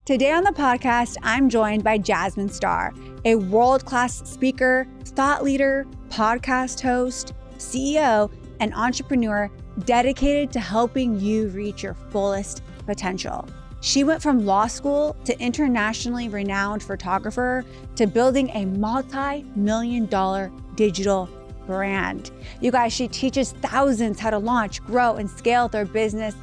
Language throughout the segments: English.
Today on the podcast, I'm joined by Jasmine Star, a world-class speaker, thought leader, podcast host, CEO, and entrepreneur dedicated to helping you reach your fullest potential. She went from law school to internationally renowned photographer to building a multi-million-dollar digital brand. You guys, she teaches thousands how to launch, grow, and scale their business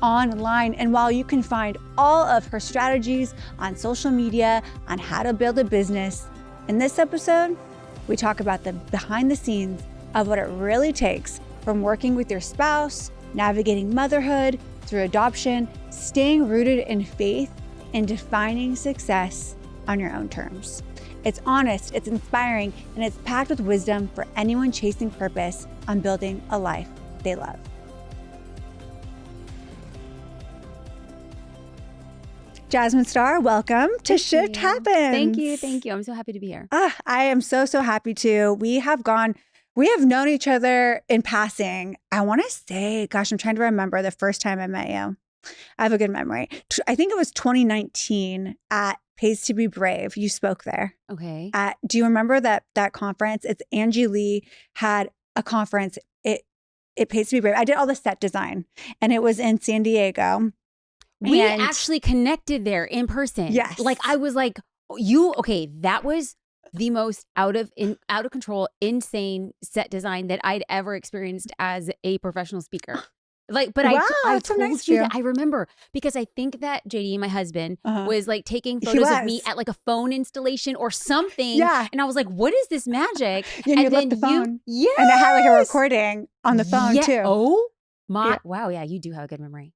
online. And while you can find all of her strategies on social media on how to build a business, in this episode, we talk about the behind the scenes of what it really takes from working with your spouse, navigating motherhood through adoption, staying rooted in faith, and defining success on your own terms. It's honest, it's inspiring, and it's packed with wisdom for anyone chasing purpose on building a life they love. Jasmine Star, welcome to Shift Happens. Thank you. I'm so happy to be here. I am so happy to. We have known each other in passing. I want to say, gosh, I'm trying to remember the first time I met you. I have a good memory. I think it was 2019 at Pays to Be Brave. You spoke there. Okay. Do you remember that conference? It's Angie Lee had a conference. It Pays to Be Brave. I did all the set design, and it was in San Diego. We actually connected there in person. Yes. Like I was like, that was the most out of control, insane set design that I'd ever experienced as a professional speaker. Like, but wow, I so told nice you that I remember because I think that JD, my husband, was like taking photos of me at like a phone installation or something. Yeah. And I was like, what is this magic? And you left the phone. Yeah. And it had like a recording on the phone too. Oh. Wow, yeah, you do have a good memory.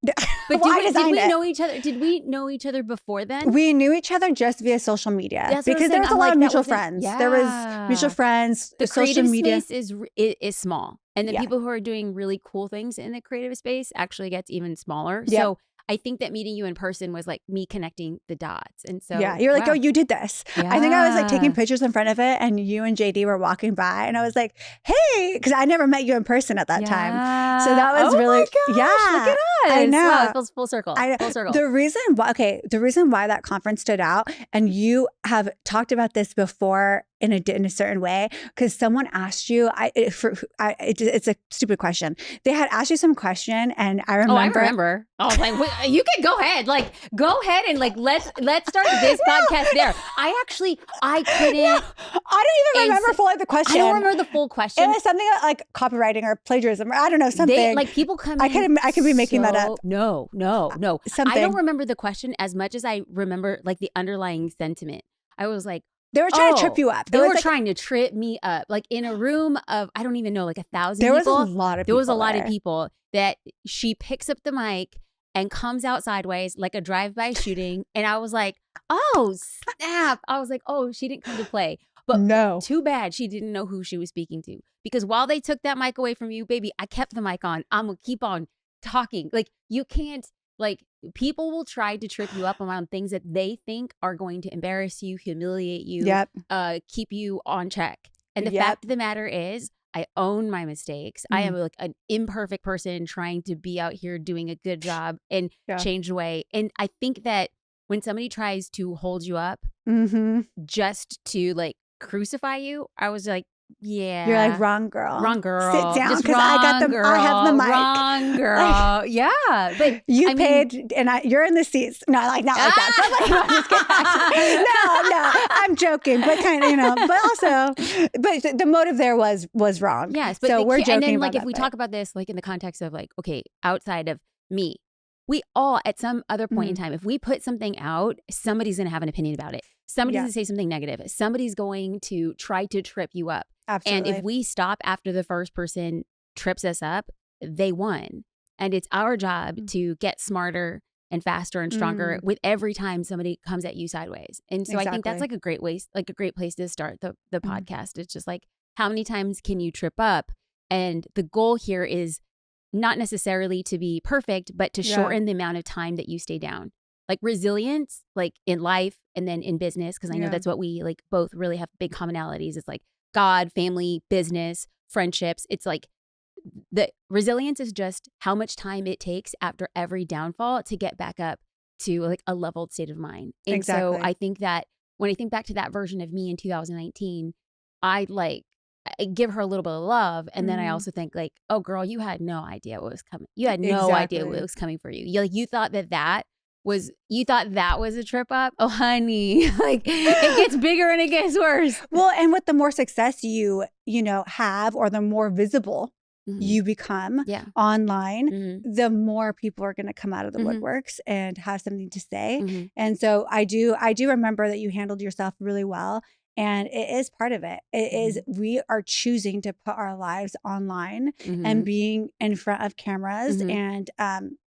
But did we know each other? Did we know each other before then? We knew each other just via social media because there was a lot of mutual friends. Yeah. There was mutual friends. The social creative media space is small, and the people who are doing really cool things in the creative space actually gets even smaller. Yep. So I think that meeting you in person was like me connecting the dots. And so you're like, oh, you did this. Yeah. I think I was like taking pictures in front of it, and you and JD were walking by, and I was like, hey, because I never met you in person at that time. So that was really, my gosh, look at us. I know. Wow, it feels full circle. Full circle. The reason why that conference stood out, and you have talked about this before in a certain way, because someone asked you, it's a stupid question. They had asked you some question, and I remember. I was like, you can go ahead. Like, go ahead and like, let's start this podcast there. I couldn't. No, I don't even remember fully the question. I don't remember the full question. It was something like copywriting or plagiarism, or I don't know, something. Like people come I could be making that up. No. Something. I don't remember the question as much as I remember like the underlying sentiment. I was like, they were trying to trip you up. They were trying to trip me up. Like in a room of, I don't even know, like 1,000 people. There was a lot of people that she picks up the mic and comes out sideways like a drive-by shooting. And I was like, oh, snap. I was like, oh, she didn't come to play. But no, too bad she didn't know who she was speaking to. Because while they took that mic away from you, baby, I kept the mic on. I'm going to keep on talking. Like you can't, like people will try to trip you up around things that they think are going to embarrass you, humiliate you, keep you on check. And the fact of the matter is, I own my mistakes. I am like an imperfect person trying to be out here doing a good job and change the way. And I think that when somebody tries to hold you up just to like crucify you, I was like, yeah. You're like, wrong girl. Sit down, because I have the mic. Wrong girl. Yeah. But you paid, and you're in the seats. No, like not like that. But like, no, just kidding. No, I'm joking. But kind of, but also, but the motive there was wrong. Yes. But so we're joking. And then like about if we talk about this, like in the context of like, okay, outside of me, we all at some other point in time, if we put something out, somebody's going to have an opinion about it. Somebody's going to say something negative. Somebody's going to try to trip you up. Absolutely. And if we stop after the first person trips us up, they won. And it's our job to get smarter and faster and stronger with every time somebody comes at you sideways. And so I think that's like a great place to start the podcast. It's just like, how many times can you trip up? And the goal here is not necessarily to be perfect, but to shorten the amount of time that you stay down. Like resilience, like in life and then in business, because I know that's what we like both really have big commonalities. It's like God, family, business, friendships. It's like the resilience is just how much time it takes after every downfall to get back up to like a leveled state of mind. And Exactly. so I think that when I think back to that version of me in 2019, I give her a little bit of love. And then I also think like, oh girl, you had no idea what was coming. You had no idea what was coming for you. You thought that was a trip up. Oh honey, like it gets bigger and it gets worse. Well, and with the more success you have, or the more visible you become online, the more people are going to come out of the woodworks and have something to say. And so I do remember that you handled yourself really well. And it is part of it. It is, we are choosing to put our lives online and being in front of cameras. And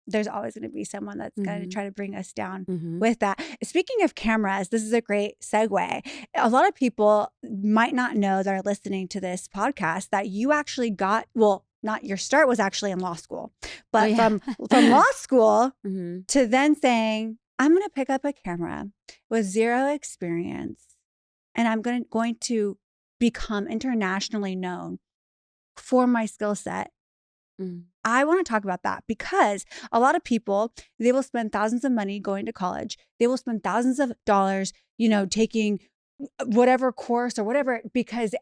there's always going to be someone that's going to try to bring us down with that. Speaking of cameras, this is a great segue. A lot of people might not know that are listening to this podcast that you actually got, well, not your start was actually in law school, but from law school to then saying, I'm going to pick up a camera with zero experience. And I'm going to become internationally known for my skill set. I want to talk about that because a lot of people, they will spend thousands of money going to college. They will spend thousands of dollars, taking whatever course or whatever,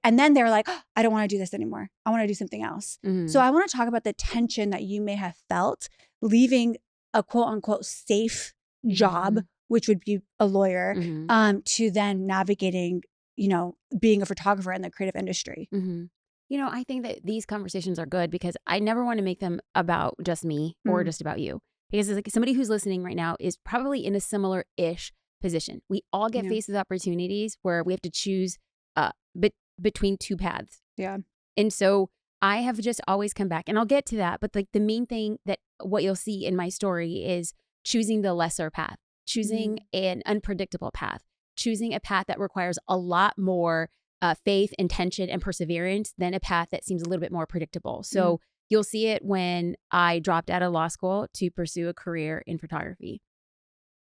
and then they're like, oh, I don't want to do this anymore. I want to do something else. So I want to talk about the tension that you may have felt leaving a quote unquote safe job, which would be a lawyer, to then navigating, being a photographer in the creative industry. I think that these conversations are good because I never want to make them about just me or just about you. Because it's like somebody who's listening right now is probably in a similar-ish position. We all get faced with opportunities where we have to choose between two paths. Yeah. And so I have just always come back, and I'll get to that. But like the main thing that what you'll see in my story is choosing the lesser path, choosing an unpredictable path, choosing a path that requires a lot more faith, intention, and perseverance than a path that seems a little bit more predictable. So you'll see it when I dropped out of law school to pursue a career in photography.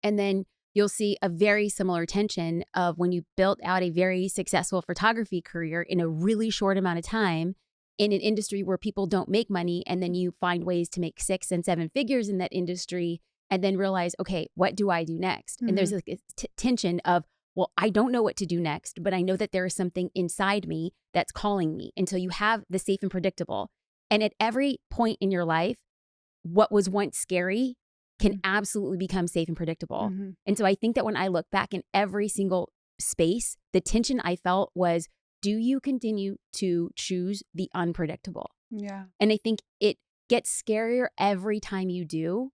And then you'll see a very similar tension of when you built out a very successful photography career in a really short amount of time in an industry where people don't make money, and then you find ways to make 6 and 7 figures in that industry and then realize, okay, what do I do next? And there's like a tension of, well, I don't know what to do next, but I know that there is something inside me that's calling me. Until you have the safe and predictable. And at every point in your life, what was once scary can absolutely become safe and predictable. And so I think that when I look back in every single space, the tension I felt was, do you continue to choose the unpredictable? Yeah. And I think it gets scarier every time you do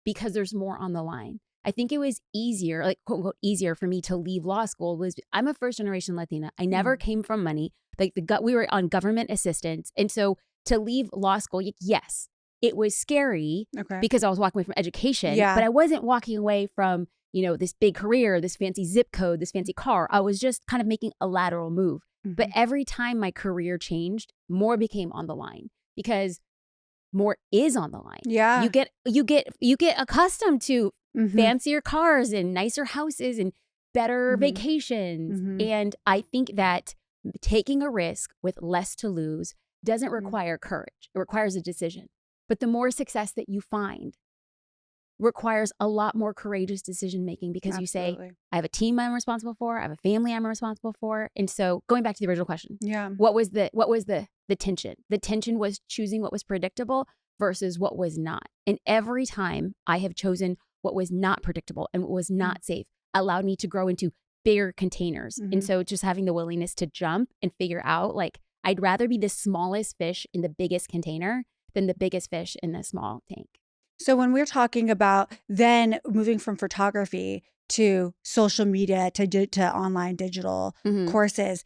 because there's more on the line. I think it was easier, like quote unquote easier for me to leave law school. I'm a first generation Latina. I never came from money. Like we were on government assistance. And so to leave law school, yes, it was scary because I was walking away from education, but I wasn't walking away from, this big career, this fancy zip code, this fancy car. I was just kind of making a lateral move. But every time my career changed, more became on the line because more is on the line. Yeah. You get accustomed to fancier cars and nicer houses and better vacations. And I think that taking a risk with less to lose doesn't require courage. It requires a decision. But the more success that you find requires a lot more courageous decision making because you say, I have a team I'm responsible for, I have a family I'm responsible for. And so going back to the original question, what was the tension? The tension was choosing what was predictable versus what was not. And every time I have chosen what was not predictable and what was not safe allowed me to grow into bigger containers. And so just having the willingness to jump and figure out, like, I'd rather be the smallest fish in the biggest container than the biggest fish in the small tank. So when we're talking about then moving from photography to social media to online digital courses,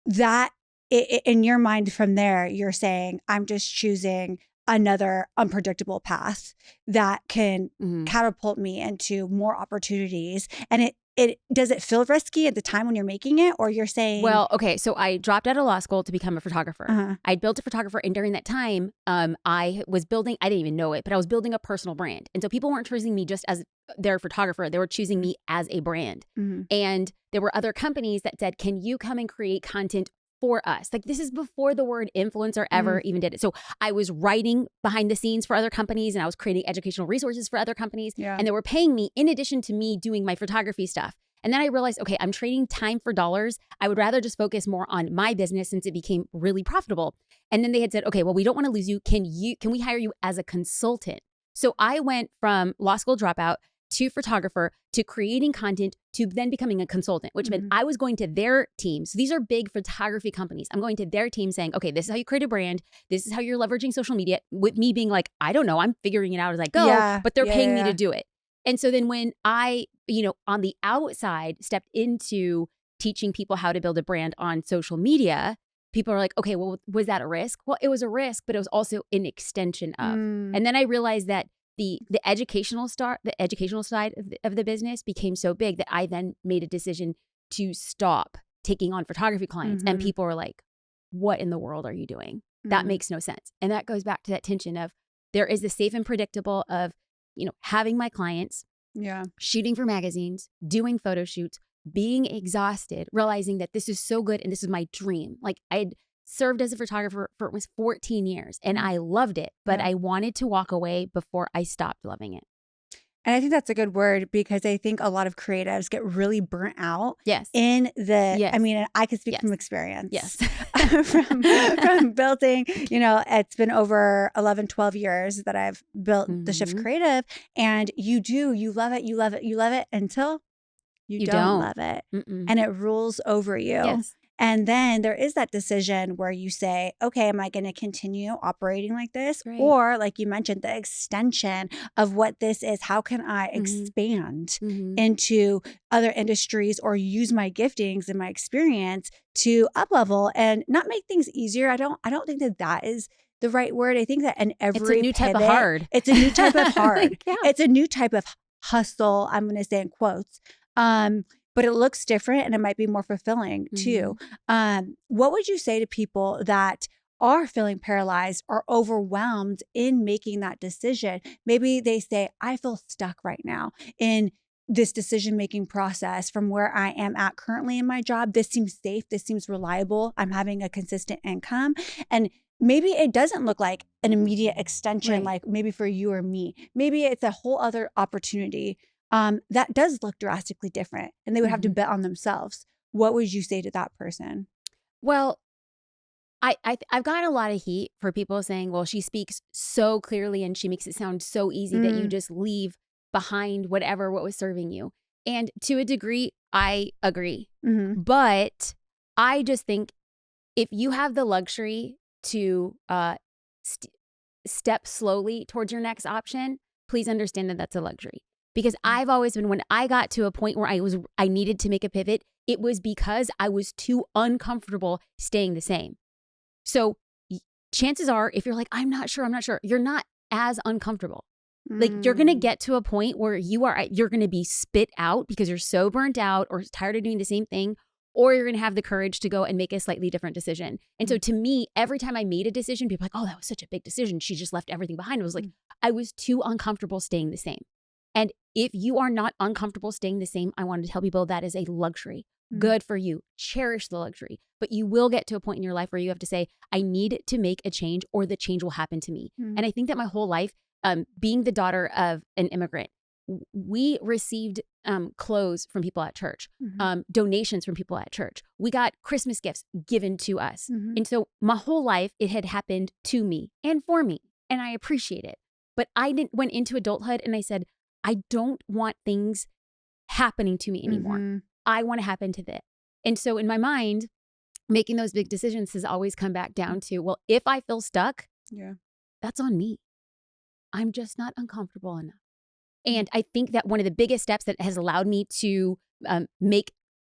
that in your mind from there, you're saying, I'm just choosing another unpredictable path that can catapult me into more opportunities. And it does it feel risky at the time when you're making it, or you're saying? Well, okay, so I dropped out of law school to become a photographer. I'd built a photographer, and during that time, I was building, I didn't even know it, but I was building a personal brand. And so people weren't choosing me just as their photographer, they were choosing me as a brand. And there were other companies that said, can you come and create content before us. Like this is before the word influencer ever even did it. So I was writing behind the scenes for other companies and I was creating educational resources for other companies. Yeah. And they were paying me in addition to me doing my photography stuff. And then I realized, okay, I'm trading time for dollars. I would rather just focus more on my business since it became really profitable. And then they had said, okay, well, we don't want to lose you. Can we hire you as a consultant? So I went from law school dropout to photographer to creating content to then becoming a consultant, which meant I was going to their team. So these are big photography companies. I'm going to their team saying, okay, this is how you create a brand. This is how you're leveraging social media, with me being like, I don't know, I'm figuring it out as I go, but they're paying me to do it. And so then when I, on the outside stepped into teaching people how to build a brand on social media, people are like, okay, well, was that a risk? Well, it was a risk, but it was also an extension of. And then I realized that the educational side of the business became so big that I then made a decision to stop taking on photography clients. And people were like, what in the world are you doing? That makes no sense. And that goes back to that tension of there is the safe and predictable of, having my clients, shooting for magazines, doing photo shoots, being exhausted, realizing that this is so good and this is my dream. Like I'd served as a photographer for almost 14 years and I loved it, but I wanted to walk away before I stopped loving it. And I think that's a good word because I think a lot of creatives get really burnt out in I mean, I could speak from experience. Yes. from building, it's been over 11, 12 years that I've built the Shift Creative, and you love it until you don't love it. And it rules over you. Yes. And then there is that decision where you say, okay, am I going to continue operating like this? Right. Or like you mentioned, the extension of what this is, how can I expand into other industries or use my giftings and my experience to up-level and not make things easier? I don't think that is the right word. I think that in every it's a new type of hard. It's a new type of hard. It's a new type of hustle, I'm going to say in quotes. But it looks different and it might be more fulfilling too. What would you say to people that are feeling paralyzed or overwhelmed in making that decision? Maybe they say, I feel stuck right now in this decision-making process from where I am at currently in my job. This seems safe. This seems reliable. I'm having a consistent income. And maybe it doesn't look like an immediate extension, like maybe for you or me. Maybe it's a whole other opportunity that does look drastically different, and they would have to bet on themselves. What would you say to that person? Well, I've gotten a lot of heat for people saying, well, she speaks so clearly and she makes it sound so easy that you just leave behind what was serving you. And to a degree, I agree. But I just think if you have the luxury to step slowly towards your next option, please understand that that's a luxury. Because I've always been, when I got to a point where I needed to make a pivot, it was because I was too uncomfortable staying the same. So chances are, if you're like, I'm not sure, you're not as uncomfortable. Like you're going to get to a point where you're going to be spit out because you're so burnt out or tired of doing the same thing, or you're going to have the courage to go and make a slightly different decision. And so to me, every time I made a decision, people are like, oh, that was such a big decision. She just left everything behind. It was like, I was too uncomfortable staying the same. And if you are not uncomfortable staying the same, I wanted to tell people that is a luxury. Good for you. Cherish the luxury. But you will get to a point in your life where you have to say, I need to make a change or the change will happen to me. And I think that my whole life, being the daughter of an immigrant, we received clothes from people at church, donations from people at church. We got Christmas gifts given to us. And so my whole life, it had happened to me and for me. And I appreciate it. But I went into adulthood and I said, I don't want things happening to me anymore. I want to happen to that. And so in my mind, making those big decisions has always come back down to, well, if I feel stuck, that's on me. I'm just not uncomfortable enough. And I think that one of the biggest steps that has allowed me to make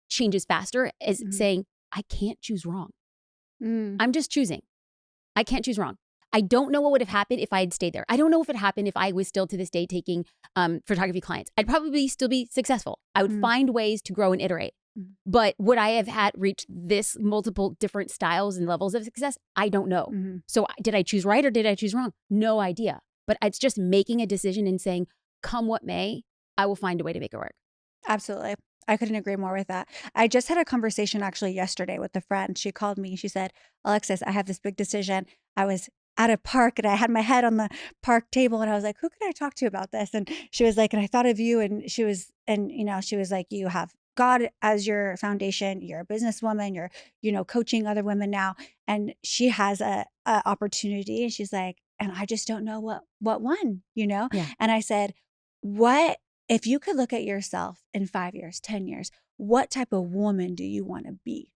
changes faster is saying, I can't choose wrong. I'm just choosing. I can't choose wrong. I don't know what would have happened if I had stayed there. I don't know if it happened if I was still to this day taking photography clients. I'd probably still be successful. I would find ways to grow and iterate. But would I have had reached this multiple different styles and levels of success? I don't know. So did I choose right or did I choose wrong? No idea. But it's just making a decision and saying, come what may, I will find a way to make it work. Absolutely. I couldn't agree more with that. I just had a conversation actually yesterday with a friend. She called me. She said, Alexis, I have this big decision. I was at a park and I had my head on the park table and I was like, who can I talk to about this? And she was like, and I thought of you. And she was like, you have God as your foundation. You're a businesswoman. You're, coaching other women now. And she has a opportunity. And she's like, and I just don't know what one, Yeah. And I said, what if you could look at yourself in 5 years, 10 years, what type of woman do you want to be?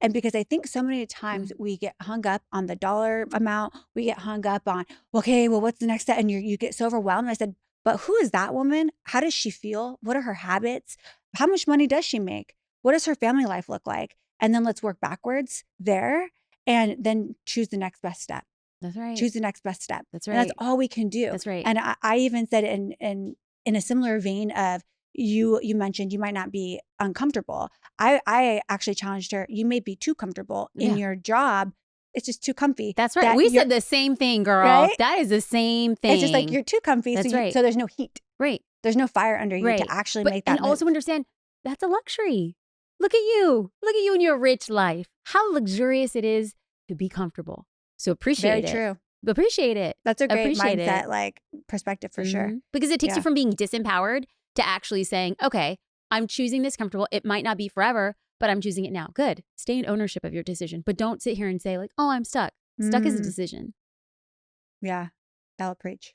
And because I think so many times we get hung up on the dollar amount, we get hung up on, okay, well, what's the next step? And you get so overwhelmed. I said, but who is that woman? How does she feel? What are her habits? How much money does she make? What does her family life look like? And then let's work backwards there and then choose the next best step. That's right. Choose the next best step. That's right. And that's all we can do. That's right. And I even said in a similar vein of you mentioned you might not be uncomfortable. I actually challenged her. You may be too comfortable in your job. It's just too comfy. That's right. We said the same thing, girl. Right? That is the same thing. It's just like you're too comfy. That's right. So there's no heat. Right. There's no fire under you to actually make that And move. also understand that's a luxury. Look at you. Look at you in your rich life. How luxurious it is to be comfortable. So appreciate it. Very true. Appreciate it. That's a great mindset, like perspective for sure. Because it takes you from being disempowered to actually saying, okay, I'm choosing this comfortable. It might not be forever, but I'm choosing it now. Good. Stay in ownership of your decision. But don't sit here and say like, oh, I'm stuck. Stuck is a decision. Yeah. That'll preach.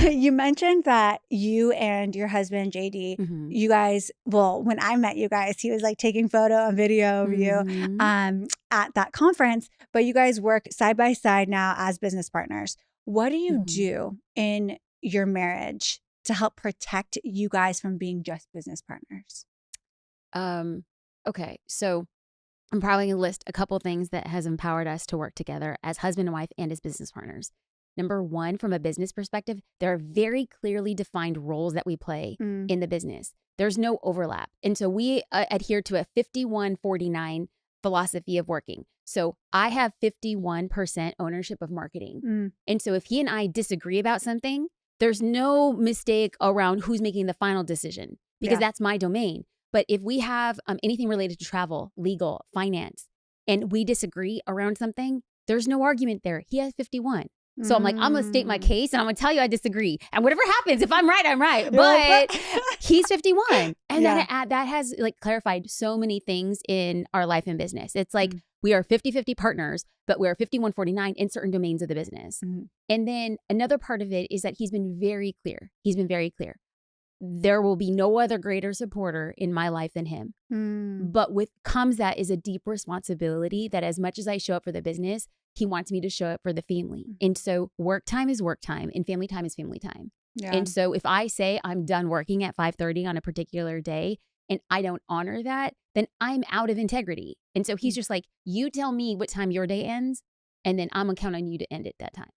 You mentioned that you and your husband, JD, you guys, well, when I met you guys, he was like taking photo and video of you at that conference, but you guys work side by side now as business partners. What do you do in your marriage to help protect you guys from being just business partners? Okay. So I'm probably going to list a couple things that has empowered us to work together as husband and wife and as business partners. Number one, from a business perspective, there are very clearly defined roles that we play in the business. There's no overlap. And so we adhere to a 51-49 philosophy of working. So I have 51% ownership of marketing. And so if he and I disagree about something, there's no mistake around who's making the final decision because that's my domain. But if we have anything related to travel, legal, finance, and we disagree around something, there's no argument there. He has 51. So I'm like, I'm going to state my case and I'm going to tell you I disagree. And whatever happens, if I'm right, I'm right. But he's 51. And that has like clarified so many things in our life and business. It's like we are 50-50 partners, but we're 51-49 in certain domains of the business. And then another part of it is that he's been very clear. There will be no other greater supporter in my life than him. But with comes that is a deep responsibility that as much as I show up for the business, he wants me to show up for the family. And so work time is work time and family time is family time. And so if I say I'm done working at 5:30 on a particular day and I don't honor that, then I'm out of integrity. And so he's just like, you tell me what time your day ends and then I'm gonna count on you to end it that time.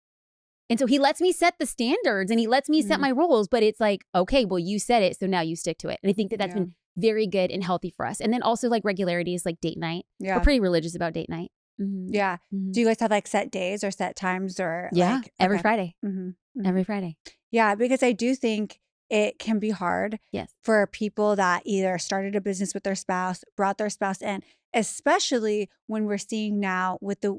And so he lets me set the standards and he lets me set my rules, but it's like, okay, well, you said it, so now you stick to it. And I think that that's been very good and healthy for us. And then also like regularity is like date night. We're pretty religious about date night. Yeah. Do you guys have like set days or set times or like every Friday. Every Friday. Yeah, because I do think it can be hard for people that either started a business with their spouse, brought their spouse in, especially when we're seeing now with the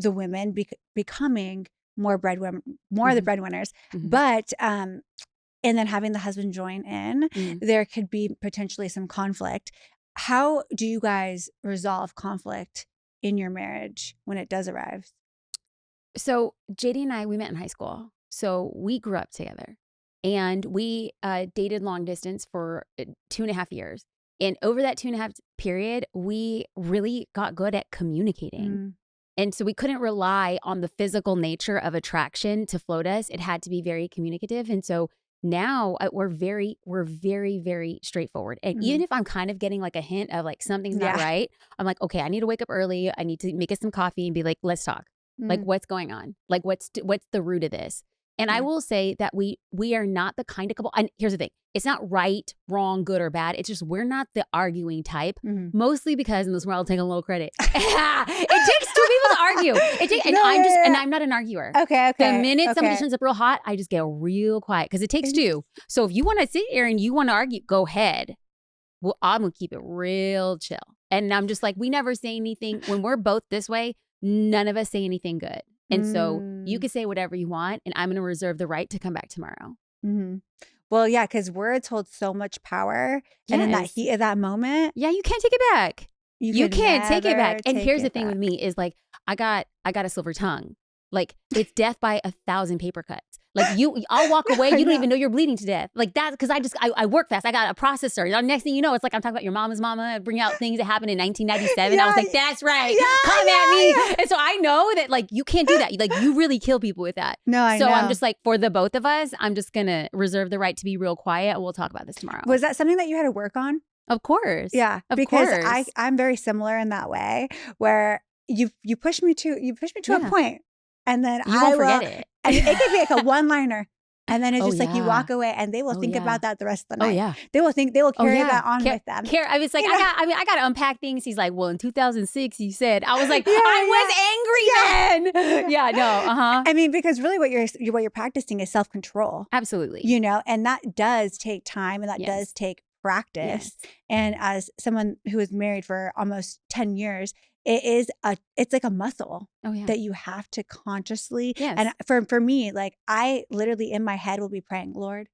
women becoming more of the breadwinners. But and then having the husband join in, there could be potentially some conflict. How do you guys resolve conflict in your marriage when it does arrive? So JD and I, we met in high school. So we grew up together and we dated long distance for 2.5 years. And over that 2.5 period, we really got good at communicating. And so we couldn't rely on the physical nature of attraction to float us. It had to be very communicative. And so now we're very, very straightforward. And even if I'm kind of getting like a hint of like something's not right, I'm like, okay, I need to wake up early. I need to make us some coffee and be like, let's talk. Like, what's going on? Like, what's the root of this? And I will say that we are not the kind of couple. And here's the thing. It's not right, wrong, good, or bad. It's just we're not the arguing type, mostly because in this world, I'll take a little credit. It takes two people to argue. And I'm not an arguer. Okay. The minute somebody turns up real hot, I just get real quiet because it takes two. So if you want to sit here and you want to argue, go ahead. well, I'm going to keep it real chill. And I'm just like, we never say anything. When we're both this way, none of us say anything good. And so you can say whatever you want, and I'm going to reserve the right to come back tomorrow. Mm-hmm. Well, yeah, because words hold so much power. Yes. And in that heat of that moment. Yeah, you can't take it back. You can't take it back. And here's the thing with me is like, I got a silver tongue. Like, it's death by 1,000 paper cuts. Like, I'll walk away. You don't even know you're bleeding to death. Like, that's because I work fast. I got a processor. Next thing you know, it's like I'm talking about your mama's mama, bring out things that happened in 1997. I was like, that's right. Come at me. Yeah. And so I know that, like, you can't do that. Like, you really kill people with that. No, I know. So I'm just like, for the both of us, I'm just going to reserve the right to be real quiet. We'll talk about this tomorrow. Was that something that you had to work on? Of course. Yeah. Because I'm very similar in that way where you push me to a point. And then you won't forget it. And it could be like a one-liner. And then it's just like you walk away and they will think about that the rest of the night. Oh, yeah. They will carry that on with them. I was like, I got to unpack things. He's like, well, in 2006, you said. I was like, I was angry then. Yeah, no, I mean, because really what you're practicing is self-control. Absolutely. And that does take time and that does take practice. Yes. And as someone who was married for almost 10 years, it's like a muscle that you have to consciously. Yes. And for me, like I literally in my head will be praying, Lord,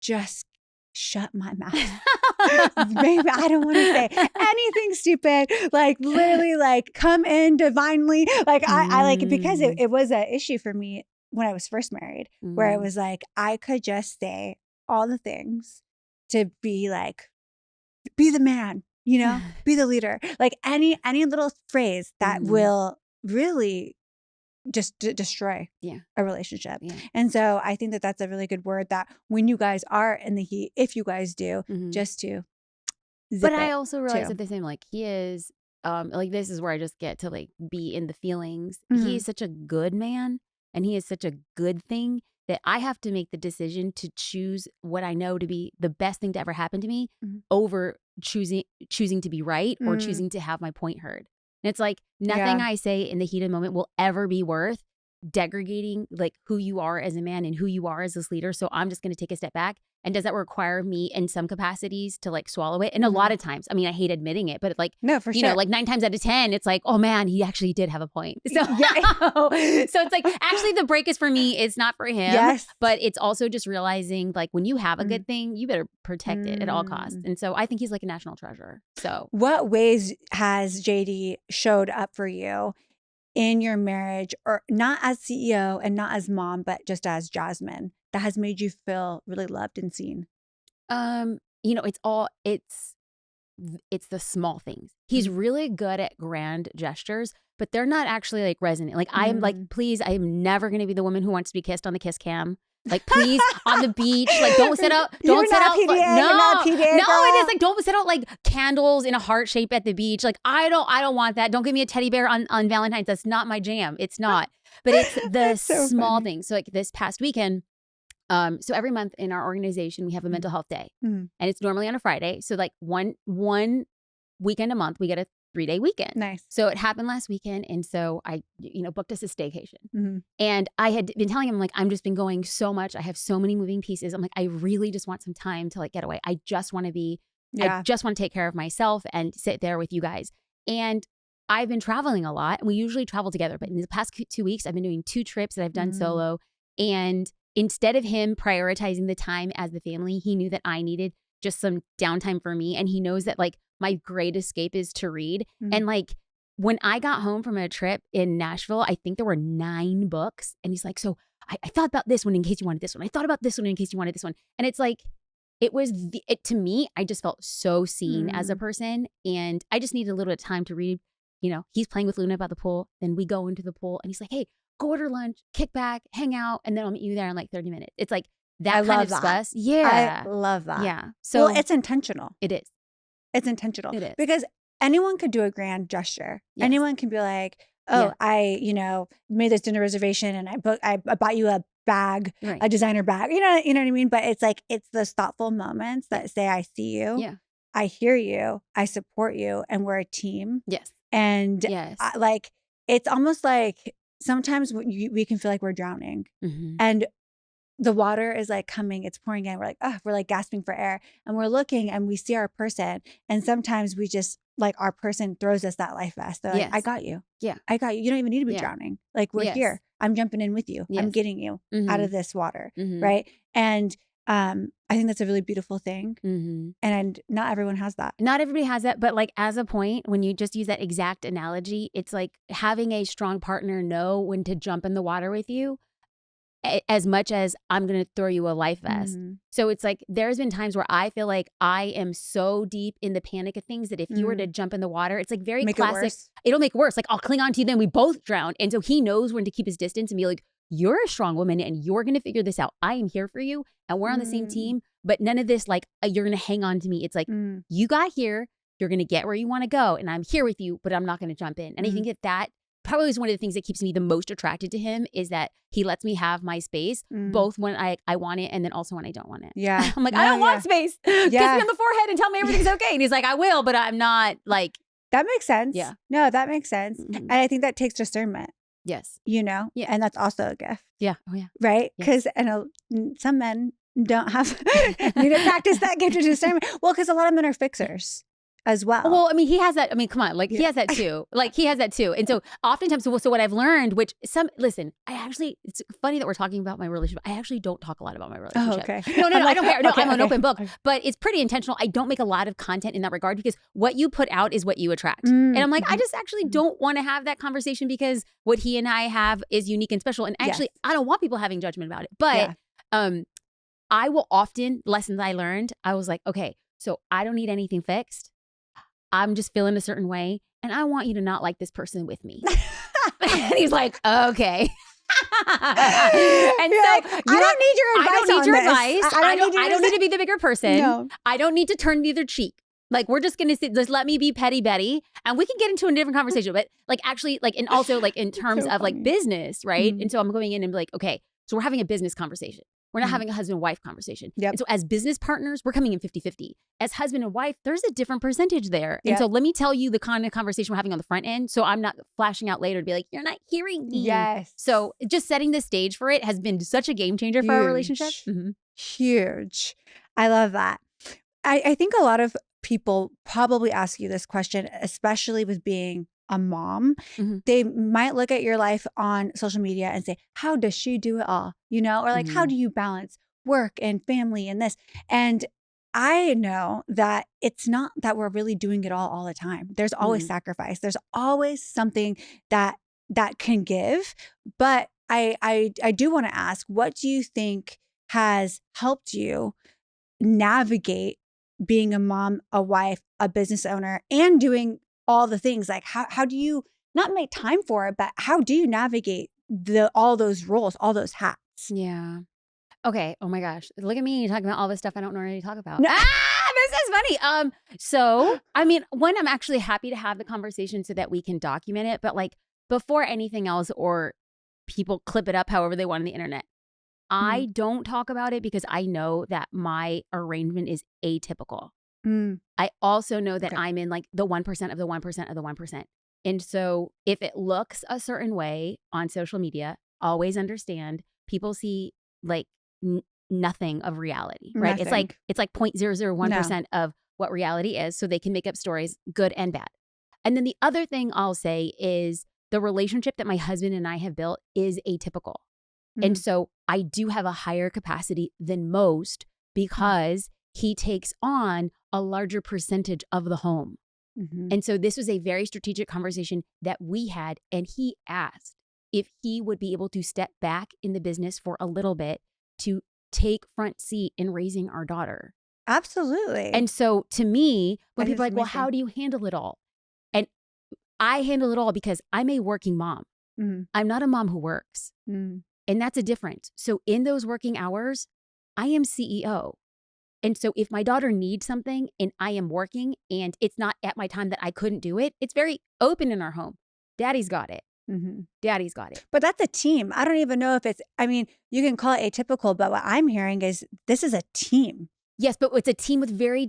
just shut my mouth. Maybe I don't want to say anything stupid. Like literally like come in divinely. Like I like it because it was an issue for me when I was first married where it was like, I could just say all the things to be like, be the man. Be the leader. Like any little phrase that will really just destroy a relationship. Yeah. And so I think that that's a really good word that when you guys are in the heat, if you guys do, just to zip But I also realize at the same, like he is, like this is where I just get to like be in the feelings. He is such a good man and he is such a good thing that I have to make the decision to choose what I know to be the best thing to ever happen to me over choosing to be right or choosing to have my point heard. And it's like nothing I say in the heat of the moment will ever be worth degrading like who you are as a man and who you are as this leader. So I'm just going to take a step back. And does that require me in some capacities to like swallow it? And a lot of times, I mean, I hate admitting it, but like, no, for sure. Like 9 times out of 10, it's like, oh man, he actually did have a point. So, so it's like, actually the break is for me. It's not for him. Yes. But it's also just realizing like when you have a good thing, you better protect it at all costs. And so I think he's like a national treasure. So what ways has JD showed up for you in your marriage, or not as CEO and not as mom, but just as Jasmine, that has made you feel really loved and seen? It's the small things. He's really good at grand gestures, but they're not actually like resonant. Like I am like, please, I am never going to be the woman who wants to be kissed on the kiss cam. Like, please, on the beach, like, don't set out. Don't set out. No, it is like, don't set out like candles in a heart shape at the beach. Like, I don't want that. Don't give me a teddy bear on Valentine's. That's not my jam. It's not. But it's the small things. So like this past weekend, so every month in our organization, we have a mental health day, and it's normally on a Friday. So like one weekend a month, we get a 3-day weekend. Nice. So it happened last weekend. And so I, booked us a staycation. And I had been telling him, like, I'm just been going so much. I have so many moving pieces. I'm like, I really just want some time to like get away. I just want to I just want to take care of myself and sit there with you guys. And I've been traveling a lot and we usually travel together. But in the past 2 weeks, I've been doing 2 trips that I've done solo. And instead of him prioritizing the time as the family, he knew that I needed just some downtime for me. And he knows that like my great escape is to read. And like when I got home from a trip in Nashville, I think there were 9 books. And he's like, so I thought about this one in case you wanted this one. I thought about this one in case you wanted this one. And it's like, to me, I just felt so seen as a person. And I just needed a little bit of time to read. He's playing with Luna about the pool. Then we go into the pool and he's like, hey, go order lunch, kick back, hang out. And then I'll meet you there in like 30 minutes. It's like that kind of stuff. Yeah. I love that. Yeah. So it's intentional. It is. It's intentional. It is. Because anyone could do a grand gesture. Yes. Anyone can be like, oh, I, made this dinner reservation and I bought you a bag, a designer bag. You know what I mean? But it's like, it's those thoughtful moments that say, I see you. Yeah. I hear you. I support you. And we're a team. Yes. And like, it's almost like sometimes we can feel like we're drowning. And the water is like coming, it's pouring in. We're like, oh, we're like gasping for air. And we're looking and we see our person. And sometimes we just like our person throws us that life vest. They're like, I got you. Yeah. I got you. You don't even need to be drowning. Like we're here. I'm jumping in with you. I'm getting you out of this water. Right. And I think that's a really beautiful thing. And not everyone has that. Not everybody has that. But like as a point, when you just use that exact analogy, it's like having a strong partner know when to jump in the water with you. As much as I'm going to throw you a life vest. So it's like, there's been times where I feel like I am so deep in the panic of things that if you were to jump in the water, it's like very classic. It'll make it worse. Like I'll cling on to you, then we both drown. And so he knows when to keep his distance and be like, you're a strong woman and you're going to figure this out. I am here for you and we're on the same team, but none of this, like you're going to hang on to me. It's like, you got here, you're going to get where you want to go and I'm here with you, but I'm not going to jump in. And I think that probably is one of the things that keeps me the most attracted to him is that he lets me have my space, both when I want it and then also when I don't want it. Yeah. I'm like, I don't want space. Kiss me on the forehead and tell me everything's okay. And he's like, I will, but I'm not like. That makes sense. Yeah. No, that makes sense. And I think that takes discernment. Yes. You know? Yeah. And that's also a gift. Yeah. Oh, yeah. Right? Because some men don't have, need to practice that gift of discernment. Well, because a lot of men are fixers. As well. Well, I mean, he has that. I mean, come on, like he has that too. Like he has that too. And so oftentimes, so what I've learned, listen, it's funny that we're talking about my relationship. I actually don't talk a lot about my relationship. Oh, okay. No, I don't care. No, I'm an open book, but it's pretty intentional. I don't make a lot of content in that regard because what you put out is what you attract. And I'm like, I just actually don't want to have that conversation because what he and I have is unique and special. And actually, I don't want people having judgment about it. But I will often, lessons I learned, I was like, okay, so I don't need anything fixed. I'm just feeling a certain way and I want you to not like this person with me. And he's like, okay. And so like, I don't need your advice. I don't need your advice. I don't need to be the bigger person. No. I don't need to turn the other cheek. Like we're just gonna just let me be petty Betty and we can get into a different conversation. But like actually like and also like in terms so of like business, right? And so I'm going in and be like, okay, so we're having a business conversation. We're not having a husband-wife conversation. And so as business partners, we're coming in 50-50. As husband and wife, there's a different percentage there. And so let me tell you the kind of conversation we're having on the front end. So I'm not flashing out later to be like, you're not hearing me. Yes. So just setting the stage for it has been such a game changer for our relationship. Huge. I love that. I think a lot of people probably ask you this question, especially with being a mom. They might look at your life on social media and say, how does she do it all? You know, or like, how do you balance work and family and this? And I know that it's not that we're really doing it all the time. There's always sacrifice. There's always something that can give. But I do want to ask, what do you think has helped you navigate being a mom, a wife, a business owner, and doing all the things? Like how do you not make time for it, but how do you navigate all those roles, all those hats? Yeah. Okay. Oh my gosh. Look at me talking about all this stuff I don't normally talk about. This is funny. So I mean, one, I'm actually happy to have the conversation so that we can document it. But like before anything else, or people clip it up however they want on the internet, I don't talk about it because I know that my arrangement is atypical. I also know that I'm in like the 1% of the 1% of the 1%. And so if it looks a certain way on social media, always understand people see like nothing of reality, right? Nothing. It's like 0.001% of what reality is. So they can make up stories, good and bad. And then the other thing I'll say is the relationship that my husband and I have built is atypical. And so I do have a higher capacity than most because he takes on a larger percentage of the home. And so this was a very strategic conversation that we had. And he asked if he would be able to step back in the business for a little bit to take front seat in raising our daughter. Absolutely. And so to me, when people are like, well, how do you handle it all? And I handle it all because I'm a working mom. I'm not a mom who works. And that's a difference. So in those working hours, I am CEO. And so if my daughter needs something and I am working and it's not at my time that I couldn't do it, it's very open in our home. Daddy's got it. Daddy's got it. But that's a team. I don't even know if it's, I mean, you can call it atypical, but what I'm hearing is this is a team. Yes, but it's a team with very,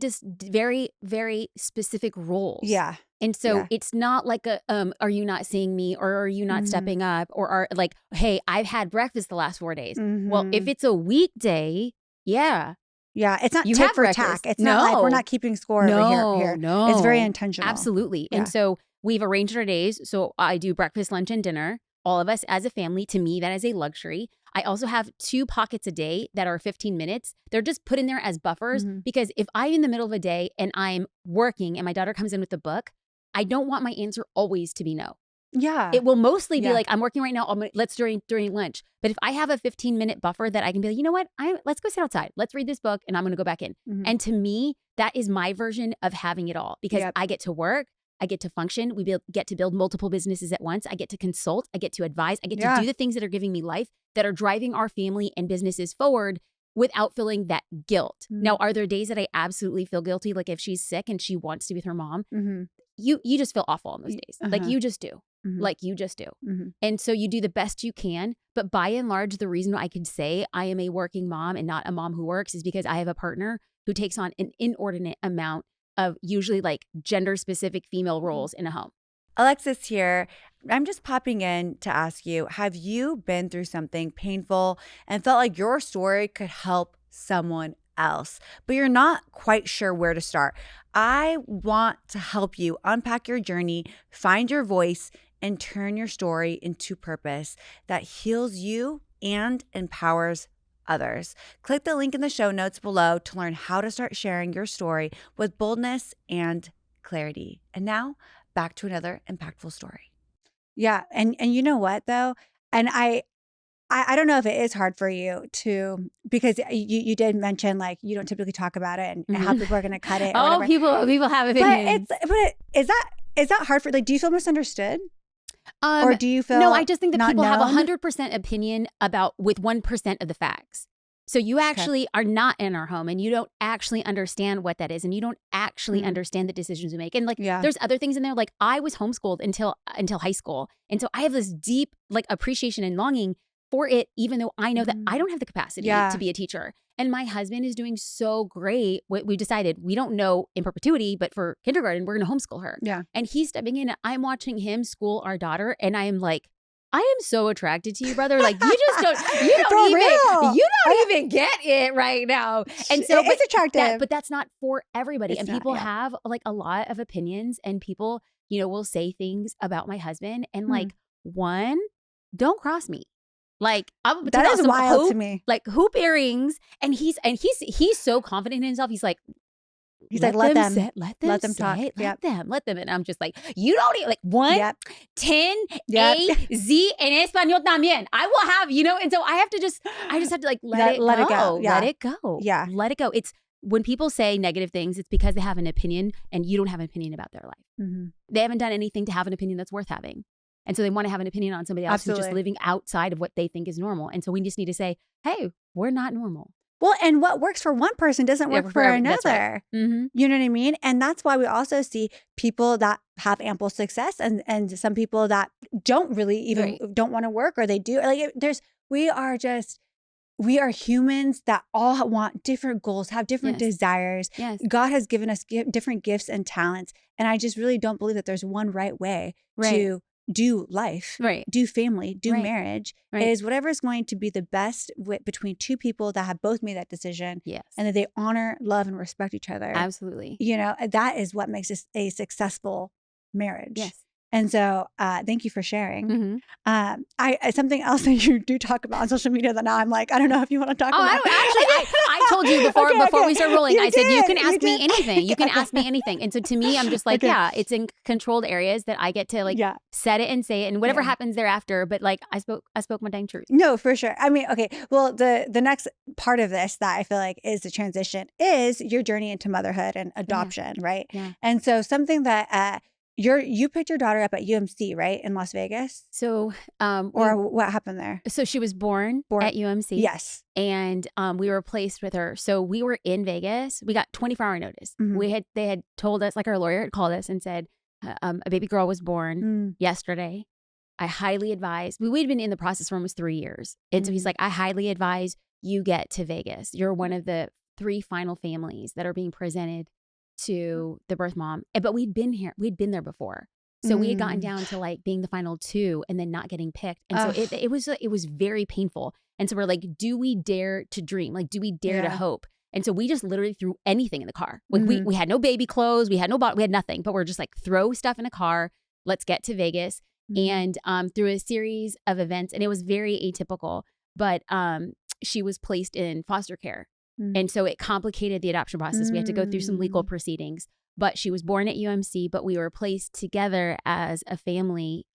very specific roles. Yeah. And so it's not like are you not seeing me, or are you not stepping up, or are like, hey, I've had breakfast the last 4 days. Well, if it's a weekday, yeah. Yeah, it's not You tit have for breakfast. tack. It's not like we're not keeping score over here. No. It's very intentional. Absolutely. Yeah. And so we've arranged our days. So I do breakfast, lunch, and dinner. All of us as a family. To me, that is a luxury. I also have 2 pockets a day that are 15 minutes. They're just put in there as buffers because if I'm in the middle of a day and I'm working and my daughter comes in with a book, I don't want my answer always to be no. Yeah. It will mostly be like, I'm working right now. Let's during lunch. But if I have a 15-minute buffer that I can be like, you know what? Let's go sit outside. Let's read this book and I'm going to go back in. And to me, that is my version of having it all because I get to work. I get to function. We get to build multiple businesses at once. I get to consult. I get to advise. I get to do the things that are giving me life, that are driving our family and businesses forward without feeling that guilt. Now, are there days that I absolutely feel guilty? Like if she's sick and she wants to be with her mom, you just feel awful on those days. Like you just do. Like you just do. And so you do the best you can. But by and large, the reason I could say I am a working mom and not a mom who works is because I have a partner who takes on an inordinate amount of usually like gender specific female roles in a home. Alexis here. I'm just popping in to ask you, have you been through something painful and felt like your story could help someone else, but you're not quite sure where to start? I want to help you unpack your journey, find your voice, and turn your story into purpose that heals you and empowers others. Click the link in the show notes below to learn how to start sharing your story with boldness and clarity. And now back to another impactful story. Yeah. And you know what though? And I don't know if it is hard for you to, because you did mention like you don't typically talk about it and how people are going to cut it. Or people have opinions. But is that hard for, like, do you feel misunderstood? Or do you feel no, I just think that people known? have 100% opinion with 1% of the facts. So you actually are not in our home and you don't actually understand what that is. And you don't actually understand the decisions we make. And like, there's other things in there. Like I was homeschooled until high school. And so I have this deep like appreciation and longing for it, even though I know that I don't have the capacity to be a teacher. And my husband is doing so great. We decided we don't know in perpetuity, but for kindergarten, we're going to homeschool her. Yeah. And he's stepping in. I'm watching him school our daughter. And I am like, I am so attracted to you, brother. Like you just don't, you don't even get it right now. And so it's attractive, but that's not for everybody. And people have like a lot of opinions and people, will say things about my husband and like, one, don't cross me. Like that is wild to me. Like hoop earrings, and he's so confident in himself. He's like, let them talk. Let them. And I'm just like, you don't even like 1, 10, A, Z, and español también. I will have, and so I just have to like let it go. Yeah. Let it go. Yeah. Let it go. It's when people say negative things, it's because they have an opinion and you don't have an opinion about their life. They haven't done anything to have an opinion that's worth having. And so they want to have an opinion on somebody else who's just living outside of what they think is normal. And so we just need to say, hey, we're not normal. Well, and what works for one person doesn't work for another. Right. You know what I mean? And that's why we also see people that have ample success and some people that don't really even don't want to work, or they do. Like we are humans that all want different goals, have different desires. Yes. God has given us different gifts and talents. And I just really don't believe that there's one right way to do life, do family, do marriage. It is whatever is going to be the best between two people that have both made that decision. Yes. And that they honor, love, and respect each other. Absolutely. That is what makes this a successful marriage. Yes. And so thank you for sharing. Something else that you do talk about on social media that now I'm like, I don't know if you want to talk about. I told you before we start rolling, I said, you can ask me anything. You can ask me anything. And so to me, I'm just like, it's in controlled areas that I get to like set it and say it and whatever happens thereafter. But like I spoke my dang truth. No, for sure. I mean, okay. Well, the next part of this that I feel like is the transition is your journey into motherhood and adoption, right? Yeah. And so something that you picked your daughter up at UMC, right? In Las Vegas? So, or what happened there? So she was born at UMC. Yes. And we were placed with her. So we were in Vegas. We got 24-hour notice. They had told us, like our lawyer had called us and said, a baby girl was born yesterday. I highly advise, we'd been in the process for almost 3 years. And so he's like, I highly advise you get to Vegas. You're one of the 3 final families that are being presented to the birth mom. But we'd been there before. So we had gotten down to like being the final 2 and then not getting picked. And so it was very painful. And so we're like, do we dare to dream? Like, do we dare to hope? And so we just literally threw anything in the car. Like we had no baby clothes. We had we had nothing, but we're just like, throw stuff in a car. Let's get to Vegas. And through a series of events, and it was very atypical, but she was placed in foster care. And so it complicated the adoption process. We had to go through some legal proceedings. But she was born at UMC, but we were placed together as a family.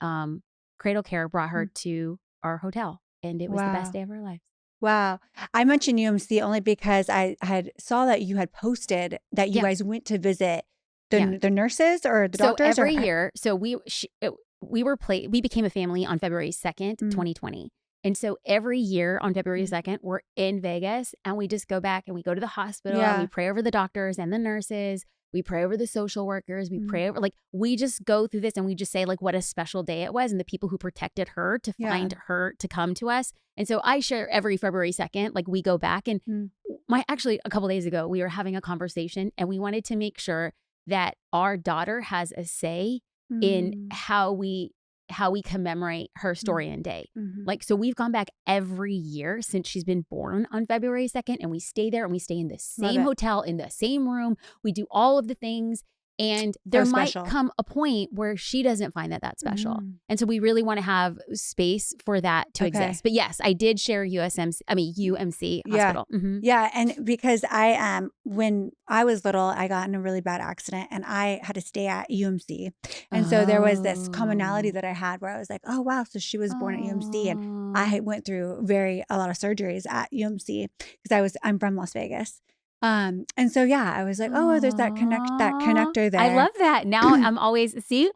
Cradle Care brought her to our hotel, and it was the best day of her life. Wow. I mentioned UMC only because I saw that you had posted that you guys went to visit the nurses or the doctors. So every year, so we became a family on February 2nd, 2020. And so every year on February 2nd, we're in Vegas, and we just go back and we go to the hospital and we pray over the doctors and the nurses. We pray over the social workers. We pray over, like, we just go through this and we just say, like, what a special day it was, and the people who protected her to find her to come to us. And so I share every February 2nd, like, we go back. And actually, a couple days ago, we were having a conversation, and we wanted to make sure that our daughter has a say in how we commemorate her story and day. Like, so we've gone back every year since she's been born on February 2nd, and we stay there, and we stay in the same hotel, in the same room. We do all of the things. And there might come a point where she doesn't find that special. And so we really want to have space for that to exist. But yes, I did share UMC hospital. Yeah. And because when I was little, I got in a really bad accident and I had to stay at UMC. And so there was this commonality that I had where I was like, oh, wow. So she was born at UMC. And I went through a lot of surgeries at UMC because I'm from Las Vegas. And so, I was like, oh, there's that connector there. I love that. Now I'm always, see,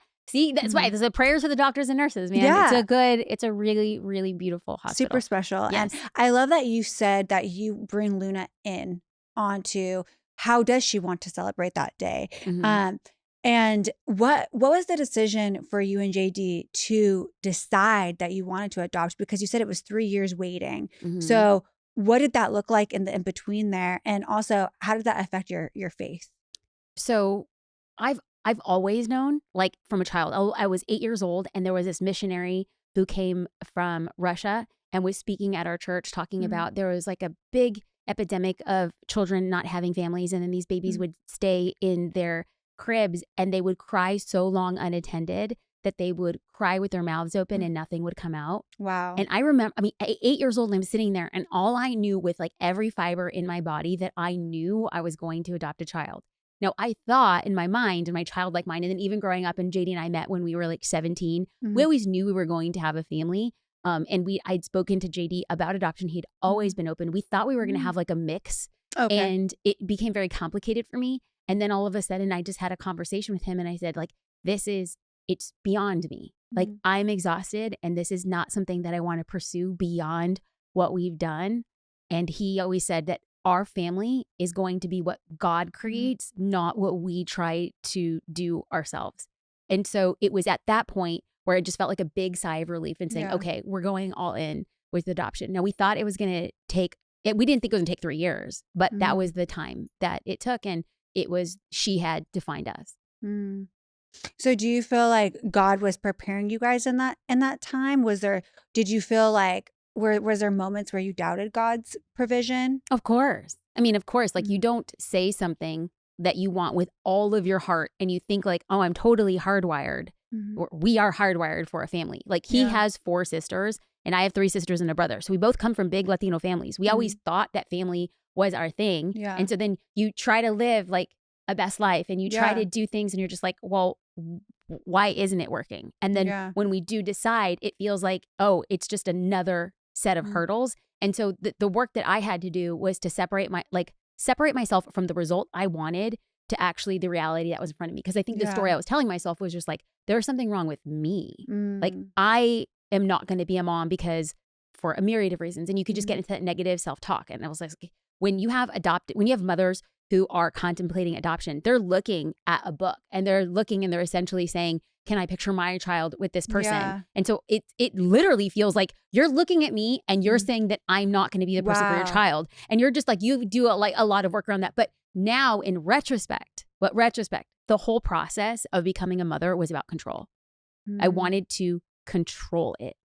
that's why there's a prayers for the doctors and nurses, man. Yeah. It's a really, really beautiful hospital. Super special. Yes. And I love that you said that you bring Luna in onto how does she want to celebrate that day? And what was the decision for you and JD to decide that you wanted to adopt? Because you said it was 3 years waiting. So what did that look like in the in between there? And also, how did that affect your faith? So I've always known, like, from a child. I was 8 years old, and there was this missionary who came from Russia and was speaking at our church talking about there was like a big epidemic of children not having families, and then these babies would stay in their cribs and they would cry so long unattended that they would cry with their mouths open and nothing would come out. Wow. And I remember, 8 years old, and I'm sitting there, and all I knew with like every fiber in my body that I knew I was going to adopt a child. Now, I thought in my mind, in my childlike mind, and then even growing up, and JD and I met when we were like 17, we always knew we were going to have a family. And I'd spoken to JD about adoption. He'd always been open. We thought we were going to have like a mix. And it became very complicated for me. And then all of a sudden, I just had a conversation with him, and I said, like, it's beyond me. Like, I'm exhausted, and this is not something that I want to pursue beyond what we've done. And he always said that our family is going to be what God creates, not what we try to do ourselves. And so it was at that point where it just felt like a big sigh of relief and saying, okay, we're going all in with adoption. Now, we thought it was going to take, we didn't think it was going to take 3 years, but that was the time that it took. And she had defined us. So do you feel like God was preparing you guys in that time? Did you feel like, was there moments where you doubted God's provision? Of course. Of course, like, you don't say something that you want with all of your heart and you think like, oh, I'm totally hardwired. Or we are hardwired for a family. Like, he has 4 sisters and I have 3 sisters and a brother. So we both come from big Latino families. We always thought that family was our thing. Yeah. And so then you try to live like a best life and you try to do things and you're just like, well, why isn't it working? And then when we do decide, it feels like, oh, it's just another set of hurdles. And so the work that I had to do was to separate myself from the result I wanted to actually the reality that was in front of me. Because I think the story I was telling myself was just like, there's something wrong with me. Like, I am not going to be a mom because for a myriad of reasons. And you could just get into that negative self-talk. And I was like, when you have mothers who are contemplating adoption, they're looking at a book and they're essentially saying, can I picture my child with this person? Yeah. And so it literally feels like you're looking at me and you're saying that I'm not going to be the person for your child. And you're just like, you do a lot of work around that. But now in retrospect, the whole process of becoming a mother was about control. I wanted to control it.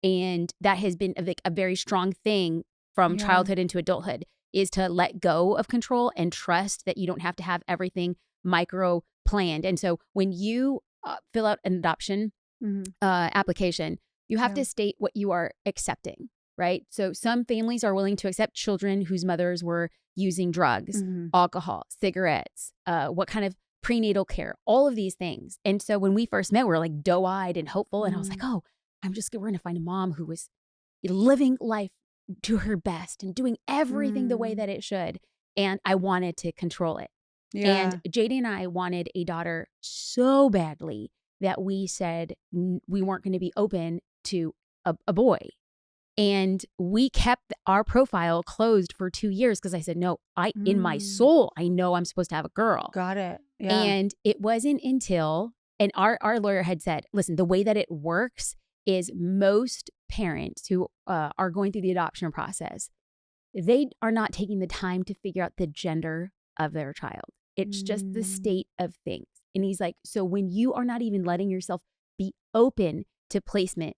And that has been a very strong thing from childhood into adulthood, is to let go of control and trust that you don't have to have everything micro planned. And so when you fill out an adoption application, you have to state what you are accepting, right? So some families are willing to accept children whose mothers were using drugs, alcohol, cigarettes, what kind of prenatal care, all of these things. And so when we first met, we were like doe-eyed and hopeful. And I was like, oh, we're going to find a mom who was living life to her best and doing everything the way that it should. And I wanted to control it. Yeah. And JD and I wanted a daughter so badly that we said we weren't going to be open to a boy. And we kept our profile closed for 2 years because I said, no, in my soul, I know I'm supposed to have a girl. Got it. Yeah. And it wasn't until, and our lawyer had said, listen, the way that it works is most parents who are going through the adoption process, they are not taking the time to figure out the gender of their child. It's just the state of things. And he's like, so when you are not even letting yourself be open to placement,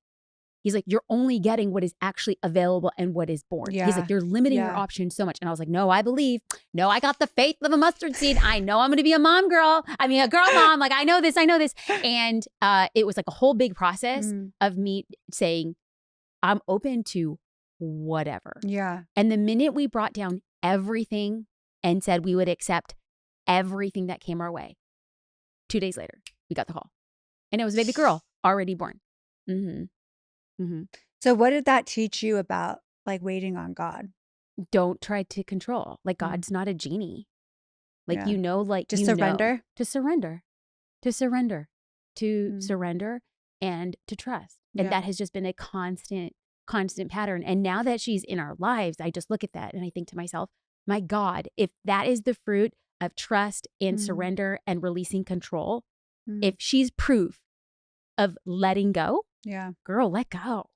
he's like, you're only getting what is actually available and what is born. Yeah. He's like, you're limiting your options so much. And I was like, no, I believe. No, I got the faith of a mustard seed. I know I'm going to be a a girl mom. Like, I know this. And it was like a whole big process of me saying, I'm open to whatever. Yeah. And the minute we brought down everything and said we would accept everything that came our way, 2 days later, we got the call. And it was a baby girl already born. So what did that teach you about like waiting on God? Don't try to control. Like God's not a genie. Like, just surrender. To surrender and to trust. And that has just been a constant pattern. And now that she's in our lives, I just look at that and I think to myself, my God, if that is the fruit of trust and surrender and releasing control, if she's proof of letting go, girl, let go.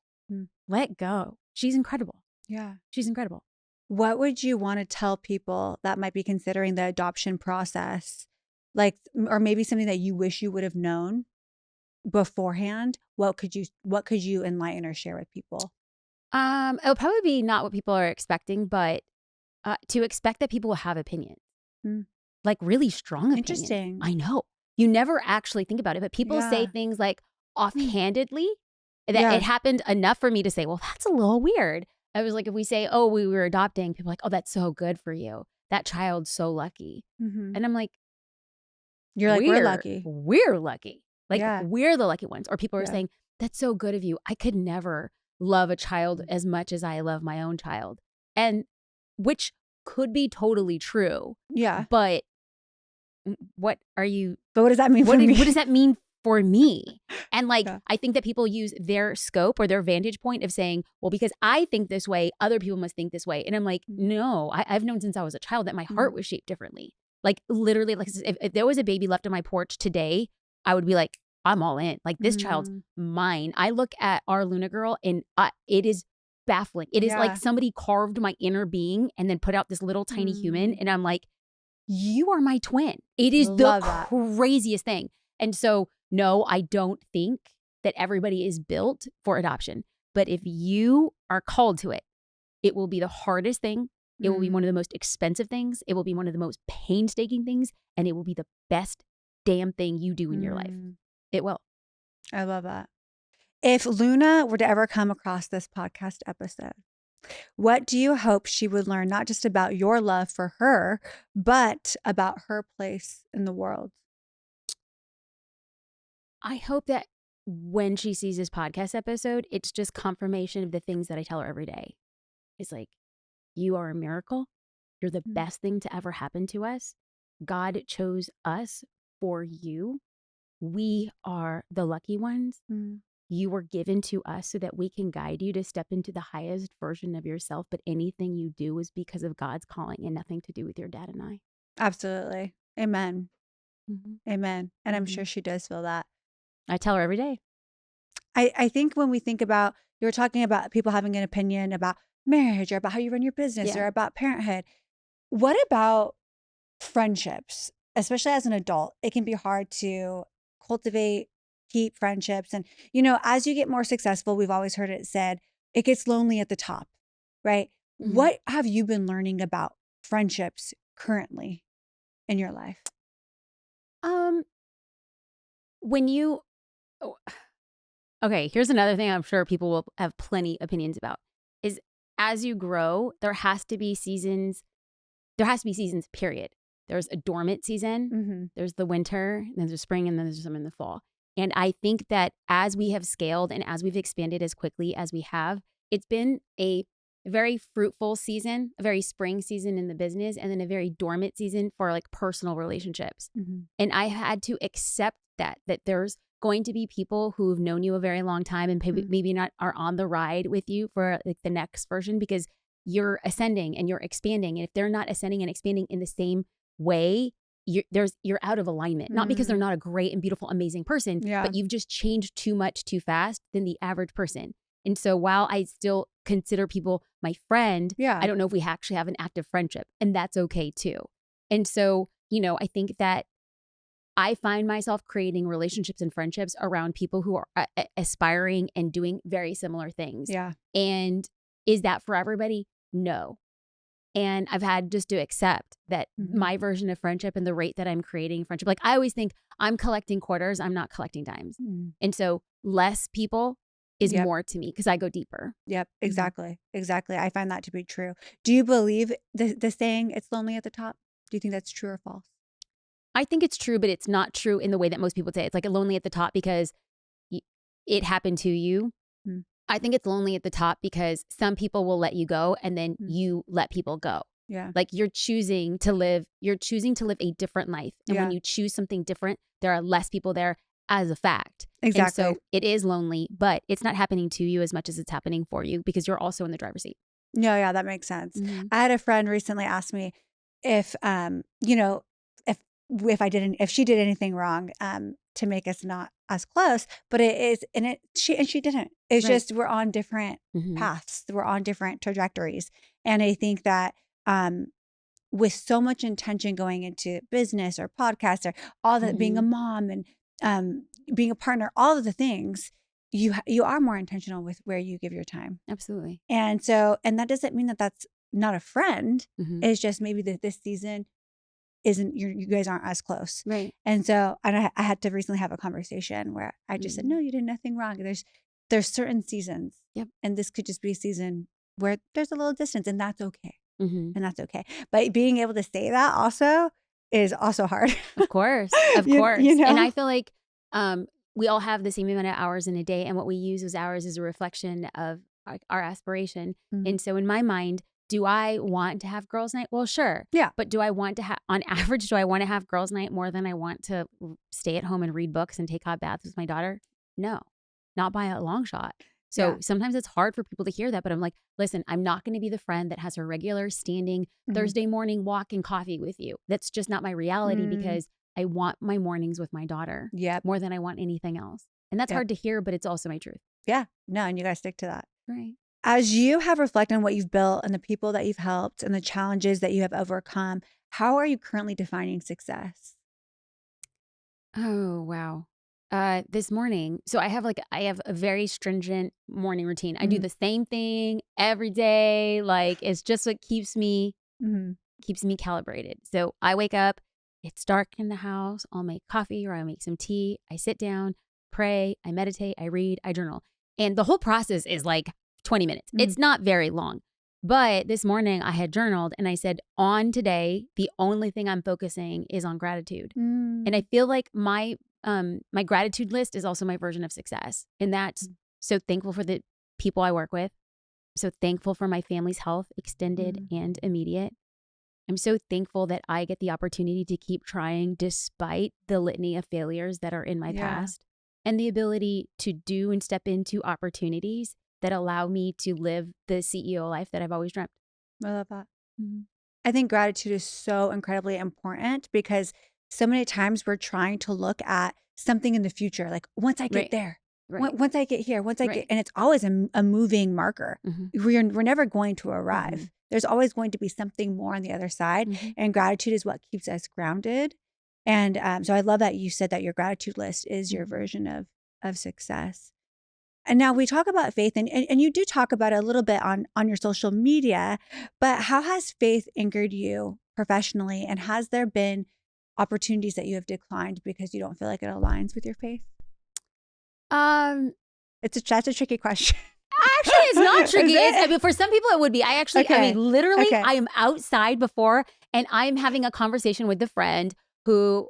Let go. She's incredible. Yeah. She's incredible. What would you want to tell people that might be considering the adoption process? Like, or maybe something that you wish you would have known beforehand? What could you enlighten or share with people? It'll probably be not what people are expecting, but to expect that people will have opinions. Like really strong opinions. Interesting. I know. You never actually think about it, but people say things like offhandedly that it happened enough for me to say, well, that's a little weird. I was like, if we say, oh, we were adopting, people are like, oh, that's so good for you. That child's so lucky. And I'm like, you're like, we're lucky. We're lucky. Like we're the lucky ones. Or people are saying, that's so good of you. I could never love a child as much as I love my own child. And which could be totally true. Yeah. But what does that mean for me? What does that mean for me? And like, I think that people use their scope or their vantage point of saying, well, because I think this way, other people must think this way. And I'm like, no, I've known since I was a child that my heart was shaped differently. Like literally, like if there was a baby left on my porch today, I would be like, I'm all in. Like this child's mine. I look at our Luna girl and it is baffling. It is like somebody carved my inner being and then put out this little tiny human. And I'm like, you are my twin. It is craziest thing. And so, no, I don't think that everybody is built for adoption. But if you are called to it, it will be the hardest thing. It will be one of the most expensive things. It will be one of the most painstaking things. And it will be the best damn thing you do in your life. It will. I love that. If Luna were to ever come across this podcast episode, what do you hope she would learn, not just about your love for her, but about her place in the world? I hope that when she sees this podcast episode, it's just confirmation of the things that I tell her every day. It's like, you are a miracle. You're the best thing to ever happen to us. God chose us for you. We are the lucky ones. You were given to us so that we can guide you to step into the highest version of yourself. But anything you do is because of God's calling and nothing to do with your dad and I. Absolutely. Amen. Amen. And I'm sure she does feel that. I tell her every day. I think when we think about, you were talking about people having an opinion about marriage or about how you run your business or about parenthood. What about friendships? Especially as an adult, it can be hard to cultivate, keep friendships. And, as you get more successful, we've always heard it said, it gets lonely at the top, right? Mm-hmm. What have you been learning about friendships currently in your life? When you, oh, okay, here's another thing I'm sure people will have plenty opinions about is as you grow, there has to be seasons, period. There's a dormant season, there's the winter, and there's the spring, and then there's some in the fall. And I think that as we have scaled and as we've expanded as quickly as we have, it's been a very fruitful season, a very spring season in the business, and then a very dormant season for like personal relationships. And I had to accept that there's going to be people who've known you a very long time and maybe not are on the ride with you for like the next version because you're ascending and you're expanding. And if they're not ascending and expanding in the same way, you're out of alignment. Not because they're not a great and beautiful, amazing person, but you've just changed too much too fast than the average person. And so while I still consider people my friend, I don't know if we actually have an active friendship, and that's okay too. And so, I think that I find myself creating relationships and friendships around people who are aspiring and doing very similar things. Yeah. And is that for everybody? No. And I've had just to accept that my version of friendship and the rate that I'm creating friendship, like I always think I'm collecting quarters, I'm not collecting dimes. And so less people is more to me because I go deeper. Yep, exactly. Exactly. I find that to be true. Do you believe the saying, it's lonely at the top? Do you think that's true or false? I think it's true, but it's not true in the way that most people say. It's like lonely at the top because it happened to you. I think it's lonely at the top because some people will let you go and then you let people go. Yeah. Like you're choosing to live a different life. And when you choose something different, there are less people there as a fact. Exactly. And so it is lonely, but it's not happening to you as much as it's happening for you because you're also in the driver's seat. No, yeah, that makes sense. I had a friend recently ask me if, if she did anything wrong, to make us not as close, but she didn't. It's just, we're on different paths. We're on different trajectories. And I think that, with so much intention going into business or podcasts or all that, being a mom and, being a partner, all of the things, you are more intentional with where you give your time. Absolutely. And that doesn't mean that that's not a friend. It's just maybe that this season isn't, you guys aren't as close. Right. And so I had to recently have a conversation where I just said, no, you did nothing wrong. There's certain seasons. Yep. And this could just be a season where there's a little distance, and that's okay. And that's okay. But being able to say that also is also hard. Of course. Of course. And I feel like we all have the same amount of hours in a day. And what we use those hours is a reflection of our aspiration. And so in my mind, do I want to have girls' night? Well, sure. Yeah. But do I want to have, on average, do I want to have girls' night more than I want to stay at home and read books and take hot baths with my daughter? No, not by a long shot. So sometimes it's hard for people to hear that, but I'm like, listen, I'm not going to be the friend that has a regular standing Thursday morning walk and coffee with you. That's just not my reality because I want my mornings with my daughter more than I want anything else. And that's hard to hear, but it's also my truth. Yeah. No, and you got to stick to that. Right. As you have reflected on what you've built and the people that you've helped and the challenges that you have overcome, how are you currently defining success? Oh, wow. This morning, so I have a very stringent morning routine. I do the same thing every day. Like it's just what keeps me calibrated. So I wake up, it's dark in the house. I'll make coffee or I'll make some tea. I sit down, pray, I meditate, I read, I journal. And the whole process is like 20 minutes. It's not very long. But this morning I had journaled and I said, on today, the only thing I'm focusing is on gratitude. And I feel like my gratitude list is also my version of success. And that's so thankful for the people I work with. So thankful for my family's health, extended and immediate. I'm so thankful that I get the opportunity to keep trying despite the litany of failures that are in my past, and the ability to do and step into opportunities that allow me to live the CEO life that I've always dreamt. I love that. I think gratitude is so incredibly important because so many times we're trying to look at something in the future. Like once I get there, Right. once I get here, once I get, and it's always a moving marker. We're never going to arrive. There's always going to be something more on the other side. And gratitude is what keeps us grounded. And so I love that you said that your gratitude list is your version of success. And now we talk about faith, and you do talk about it a little bit on your social media, but how has faith anchored you professionally? And has there been opportunities that you have declined because you don't feel like it aligns with your faith? That's a tricky question. Actually, it's not tricky. I mean, for some people it would be. I mean, literally, I am outside before and I'm having a conversation with a friend who,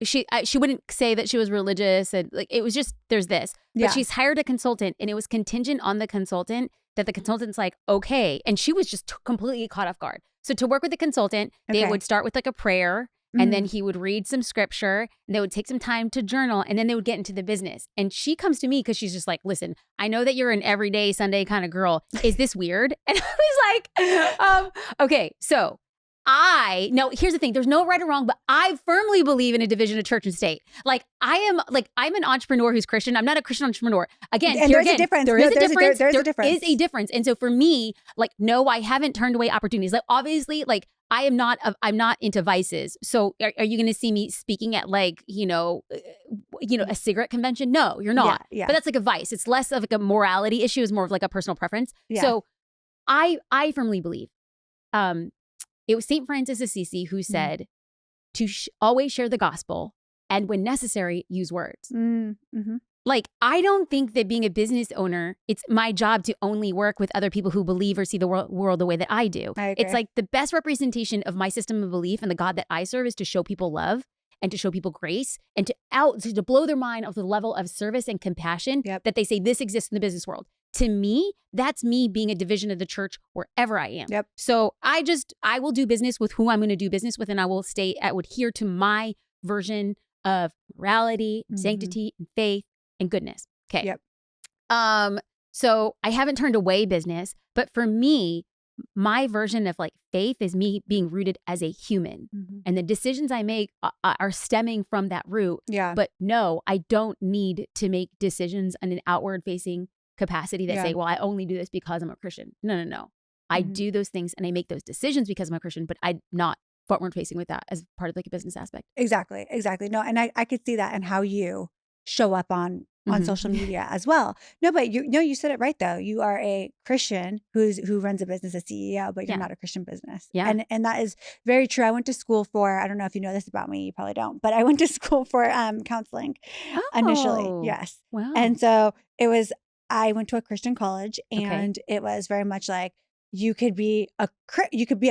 she wouldn't say that she was religious, and like it was just there's this, but she's hired a consultant, and it was contingent on the consultant that the consultant's like, okay, and she was just completely caught off guard. So to work with the consultant, they would start with like a prayer, and then he would read some scripture, and they would take some time to journal, and then they would get into the business. And she comes to me because she's just like, listen, I know that you're an everyday Sunday kind of girl. Is this weird? And I was like, okay, so. Now here's the thing, there's no right or wrong, but I firmly believe in a division of church and state. I'm an entrepreneur who's Christian. I'm not a Christian entrepreneur. Again, and there's a difference. There is a difference. And so for me, no, I haven't turned away opportunities. Obviously, I'm not into vices. So are you going to see me speaking at a cigarette convention? No, you're not. Yeah. But that's like a vice. It's less of like a morality issue. It's more of like a personal preference. Yeah. So I firmly believe, it was St. Francis Assisi who said to always share the gospel and when necessary, use words. I don't think that being a business owner, it's my job to only work with other people who believe or see the world the way that I do. It's like the best representation of my system of belief and the God that I serve is to show people love and to show people grace and to blow their mind of the level of service and compassion that they say this exists in the business world. To me, that's me being a division of the church wherever I am. So I will do business with who I'm going to do business with, and I will adhere to my version of morality, sanctity, and faith, and goodness. Okay. So I haven't turned away business, but for me, my version of faith is me being rooted as a human, and the decisions I make are stemming from that root. But no, I don't need to make decisions on an outward facing capacity that say, well, I only do this because I'm a Christian. No. I do those things and I make those decisions because I'm a Christian, but I'm not forward facing with that as part of like a business aspect. Exactly. No, and I could see that in how you show up on social media as well. No, but you said it right though. You are a Christian who runs a business, a CEO, but you're not a Christian business. And that is very true. I went to school for, I don't know if you know this about me, you probably don't, but I went to school for counseling initially. Yes. Wow. And so I went to a Christian college, and it was very much like you could be a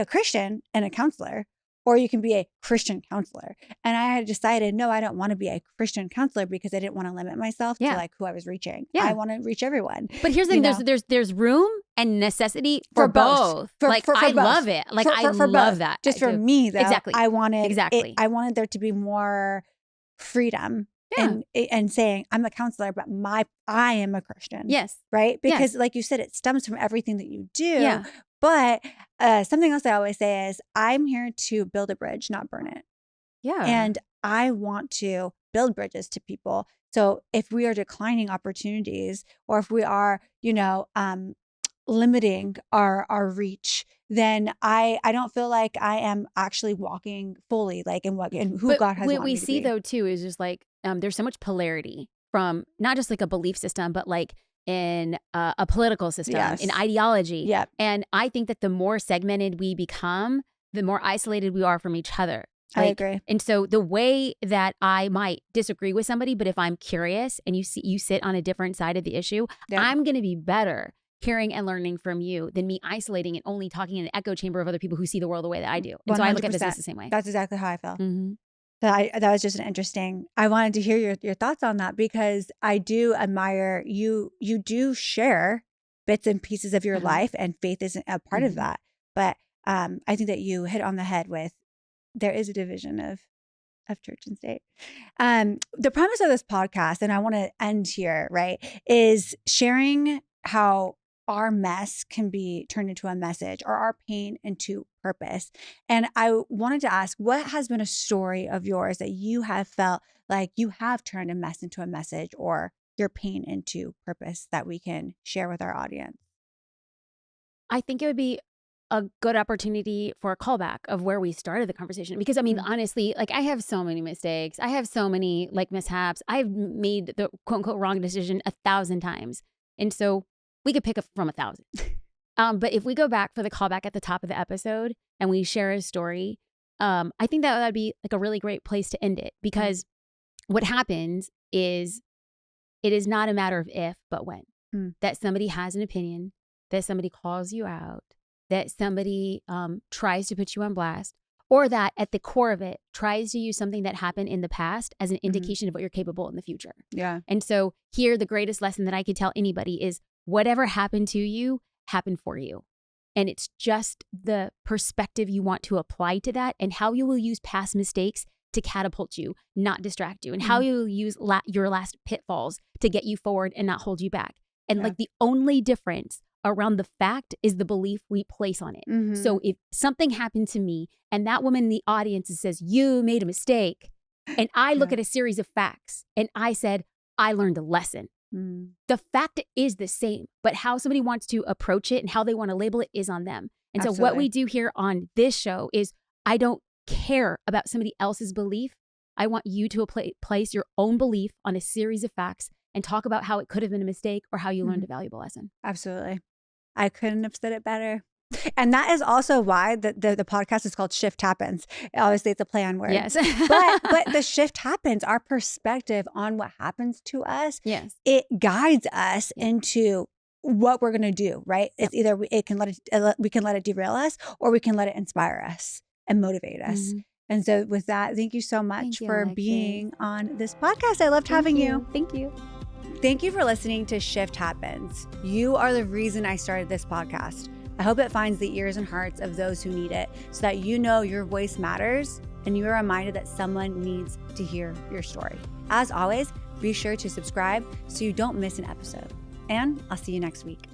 Christian and a counselor, or you can be a Christian counselor. And I had decided, no, I don't want to be a Christian counselor because I didn't want to limit myself to who I was reaching. I want to reach everyone. But here's the thing: there's room and necessity for both. I both. Love it. I love that. Just for me, though, I wanted there to be more freedom. And saying I'm a counselor, but I am a Christian. Yes. Right? Because like you said, it stems from everything that you do. Yeah. But something else I always say is I'm here to build a bridge, not burn it. Yeah. And I want to build bridges to people. So if we are declining opportunities, or if we are, limiting our reach, then I don't feel like I am actually walking fully in who God has wanted me to be. What we see though too is just there's so much polarity from not just like a belief system, but in a political system, in ideology. And I think that the more segmented we become, the more isolated we are from each other. I agree. And so the way that I might disagree with somebody, but if I'm curious and you sit on a different side of the issue, I'm going to be better hearing and learning from you than me isolating and only talking in an echo chamber of other people who see the world the way that I do. And 100%. So I look at business the same way. That's exactly how I feel. So that was just an interesting, I wanted to hear your thoughts on that, because I do admire you. You do share bits and pieces of your life, and faith isn't a part of that. But I think that you hit on the head with, there is a division of church and state. The premise of this podcast, and I want to end here, right, is sharing how our mess can be turned into a message or our pain into purpose. And I wanted to ask, what has been a story of yours that you have felt like you have turned a mess into a message or your pain into purpose that we can share with our audience? I think it would be a good opportunity for a callback of where we started the conversation. Because I mean, honestly, like I have so many mistakes. I have so many like mishaps. I've made the quote unquote wrong decision 1,000 times. And so we could pick up from 1,000. But if we go back for the callback at the top of the episode and we share a story, I think that would be like a really great place to end it. Because what happens is it is not a matter of if, but when. That somebody has an opinion, that somebody calls you out, that somebody tries to put you on blast, or that at the core of it tries to use something that happened in the past as an indication of what you're capable in the future. Yeah. And so here, the greatest lesson that I could tell anybody is whatever happened to you happened for you. And it's just the perspective you want to apply to that and how you will use past mistakes to catapult you, not distract you, and how you will use your last pitfalls to get you forward and not hold you back. And like the only difference around the fact is the belief we place on it. So if something happened to me and that woman in the audience says, you made a mistake, and I look at a series of facts and I said, I learned a lesson. The fact is the same, but how somebody wants to approach it and how they want to label it is on them. And so what we do here on this show is I don't care about somebody else's belief. I want you to place your own belief on a series of facts and talk about how it could have been a mistake or how you learned a valuable lesson. Absolutely. I couldn't have said it better. And that is also why the podcast is called Shift Happens. Obviously, it's a play on words. Yes. but the shift happens. Our perspective on what happens to us, it guides us into what we're going to do, right? It's either we can let it derail us or we can let it inspire us and motivate us. And so with that, thank you so much for being on this podcast. I loved having you. Thank you. Thank you for listening to Shift Happens. You are the reason I started this podcast. I hope it finds the ears and hearts of those who need it so that you know your voice matters and you are reminded that someone needs to hear your story. As always, be sure to subscribe so you don't miss an episode. And I'll see you next week.